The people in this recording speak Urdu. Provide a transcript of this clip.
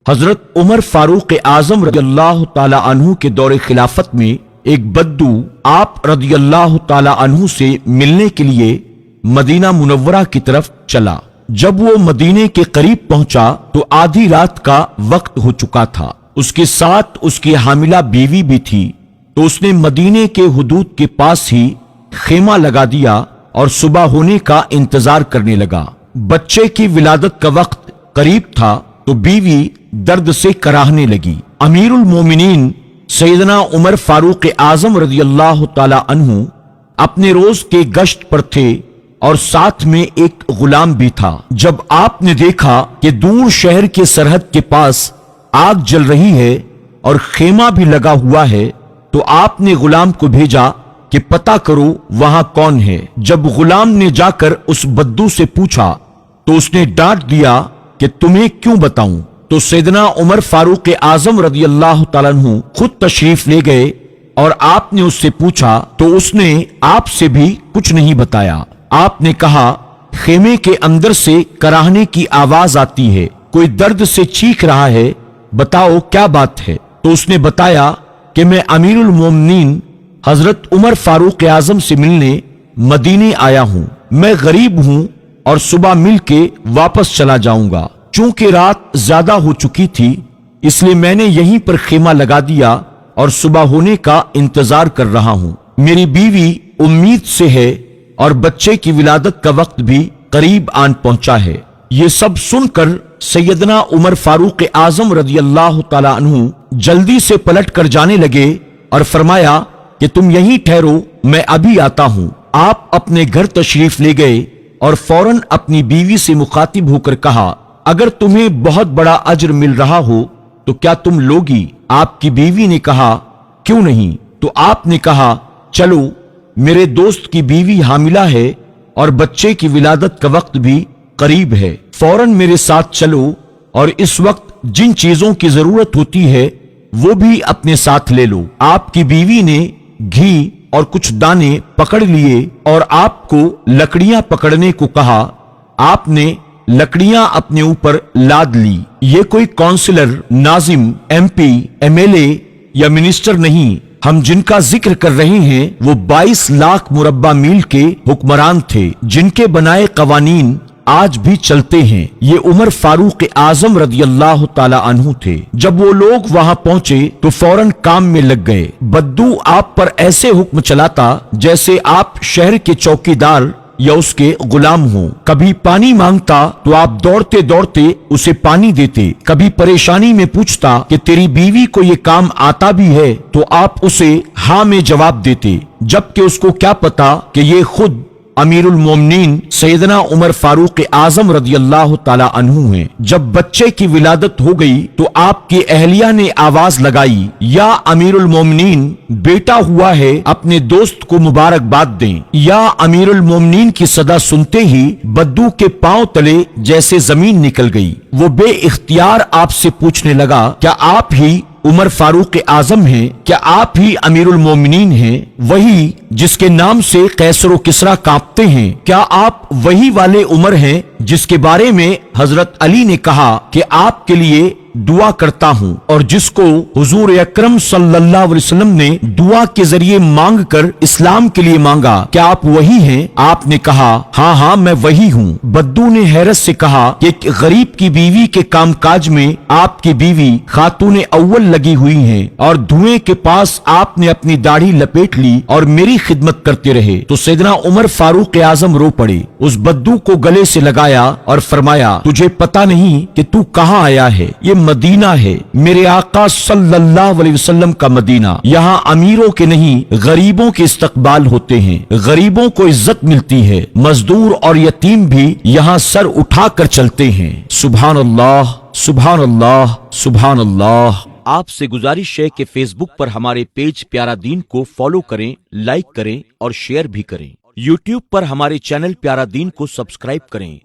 حضرت عمر فاروق اعظم رضی اللہ تعالی عنہ کے دور خلافت میں ایک بدو آپ رضی اللہ تعالی عنہ سے ملنے کے لیے مدینہ منورہ کی طرف چلا۔ جب وہ مدینے کے قریب پہنچا تو آدھی رات کا وقت ہو چکا تھا۔ اس کے ساتھ اس کی حاملہ بیوی بھی تھی، تو اس نے مدینے کے حدود کے پاس ہی خیمہ لگا دیا اور صبح ہونے کا انتظار کرنے لگا۔ بچے کی ولادت کا وقت قریب تھا تو بیوی درد سے کراہنے لگی۔ امیر المومنین سیدنا عمر فاروق اعظم رضی اللہ تعالی عنہ اپنے روز کے گشت پر تھے اور ساتھ میں ایک غلام بھی تھا۔ جب آپ نے دیکھا کہ دور شہر کے سرحد کے پاس آگ جل رہی ہے اور خیمہ بھی لگا ہوا ہے تو آپ نے غلام کو بھیجا کہ پتہ کرو وہاں کون ہے۔ جب غلام نے جا کر اس بدو سے پوچھا تو اس نے ڈانٹ دیا کہ تمہیں کیوں بتاؤں؟ تو سیدنا عمر فاروق اعظم رضی اللہ تعالیٰ عنہ خود تشریف لے گئے اور آپ نے اس سے پوچھا تو اس نے آپ سے بھی کچھ نہیں بتایا۔ آپ نے کہا خیمے کے اندر سے کراہنے کی آواز آتی ہے، کوئی درد سے چیخ رہا ہے، بتاؤ کیا بات ہے؟ تو اس نے بتایا کہ میں امیر المومنین حضرت عمر فاروق اعظم سے ملنے مدینے آیا ہوں، میں غریب ہوں اور صبح مل کے واپس چلا جاؤں گا۔ چونکہ رات زیادہ ہو چکی تھی اس لیے میں نے یہیں پر خیمہ لگا دیا اور صبح ہونے کا انتظار کر رہا ہوں۔ میری بیوی امید سے ہے اور بچے کی ولادت کا وقت بھی قریب آن پہنچا ہے۔ یہ سب سن کر سیدنا عمر فاروق اعظم رضی اللہ تعالی عنہ جلدی سے پلٹ کر جانے لگے اور فرمایا کہ تم یہیں ٹھہرو، میں ابھی آتا ہوں۔ آپ اپنے گھر تشریف لے گئے اور فوراً اپنی بیوی سے مخاطب ہو کر کہا اگر تمہیں بہت بڑا اجر مل رہا ہو تو کیا تم لوگی؟ آپ کی بیوی نے کہا کیوں نہیں؟ تو آپ نے کہا چلو، میرے دوست کی بیوی حاملہ ہے اور بچے کی ولادت کا وقت بھی قریب ہے، فوراً میرے ساتھ چلو اور اس وقت جن چیزوں کی ضرورت ہوتی ہے وہ بھی اپنے ساتھ لے لو۔ آپ کی بیوی نے گھی اور کچھ دانے پکڑ لیے اور آپ کو لکڑیاں پکڑنے کو کہا۔ آپ نے لکڑیاں اپنے اوپر لاد لی۔ یہ کوئی کونسلر، ناظم، M P, M L A یا منسٹر نہیں، ہم جن کا ذکر کر رہے ہیں وہ 22 لاکھ مربع میل کے حکمران تھے جن کے بنائے قوانین آج بھی چلتے ہیں۔ یہ عمر فاروق اعظم رضی اللہ تعالی عنہ تھے۔ جب وہ لوگ وہاں پہنچے تو فوراً کام میں لگ گئے۔ بدو آپ پر ایسے حکم چلاتا جیسے آپ شہر کے چوکیدار یا اس کے غلام ہوں۔ کبھی پانی مانگتا تو آپ دوڑتے دوڑتے اسے پانی دیتے، کبھی پریشانی میں پوچھتا کہ تیری بیوی کو یہ کام آتا بھی ہے تو آپ اسے ہاں میں جواب دیتے، جبکہ اس کو کیا پتا کہ یہ خود امیر المومنین سیدنا عمر فاروق اعظم رضی اللہ تعالی عنہ ہیں۔ جب بچے کی ولادت ہو گئی تو آپ کی اہلیہ نے آواز لگائی یا امیر المومنین بیٹا ہوا ہے، اپنے دوست کو مبارکباد دیں۔ یا امیر المومنین کی صدا سنتے ہی بدو کے پاؤں تلے جیسے زمین نکل گئی۔ وہ بے اختیار آپ سے پوچھنے لگا کیا آپ ہی عمر فاروق اعظم ہیں؟ کیا آپ ہی امیر المومنین ہیں؟ وہی جس کے نام سے قیصر و کسریٰ کانپتے ہیں؟ کیا آپ وہی والے عمر ہیں جس کے بارے میں حضرت علی نے کہا کہ آپ کے لیے دعا کرتا ہوں اور جس کو حضور اکرم صلی اللہ علیہ وسلم نے دعا کے ذریعے مانگ کر اسلام کے لیے مانگا؟ کیا آپ وہی ہیں؟ آپ نے کہا ہاں ہاں میں وہی ہوں۔ بدو نے حیرت سے کہا کہ ایک غریب کی بیوی کے کام کاج میں آپ کی بیوی خاتون اول لگی ہوئی ہیں اور دھوئیں کے پاس آپ نے اپنی داڑھی لپیٹ لی اور میری خدمت کرتے رہے۔ تو سیدنا عمر فاروق اعظم رو پڑے، اس بدو کو گلے سے لگایا اور فرمایا تجھے پتا نہیں کہ تو کہاں آیا ہے؟ یہ مدینہ ہے، میرے آقا صلی اللہ علیہ وسلم کا مدینہ۔ یہاں امیروں کے نہیں غریبوں کے استقبال ہوتے ہیں، غریبوں کو عزت ملتی ہے، مزدور اور یتیم بھی یہاں سر اٹھا کر چلتے ہیں۔ سبحان اللہ، سبحان اللہ، سبحان اللہ۔ آپ سے گزارش ہے کہ فیس بک پر ہمارے پیج پیارا دین کو فالو کریں، لائک کریں اور شیئر بھی کریں۔ یوٹیوب پر ہمارے چینل پیارا دین کو سبسکرائب کریں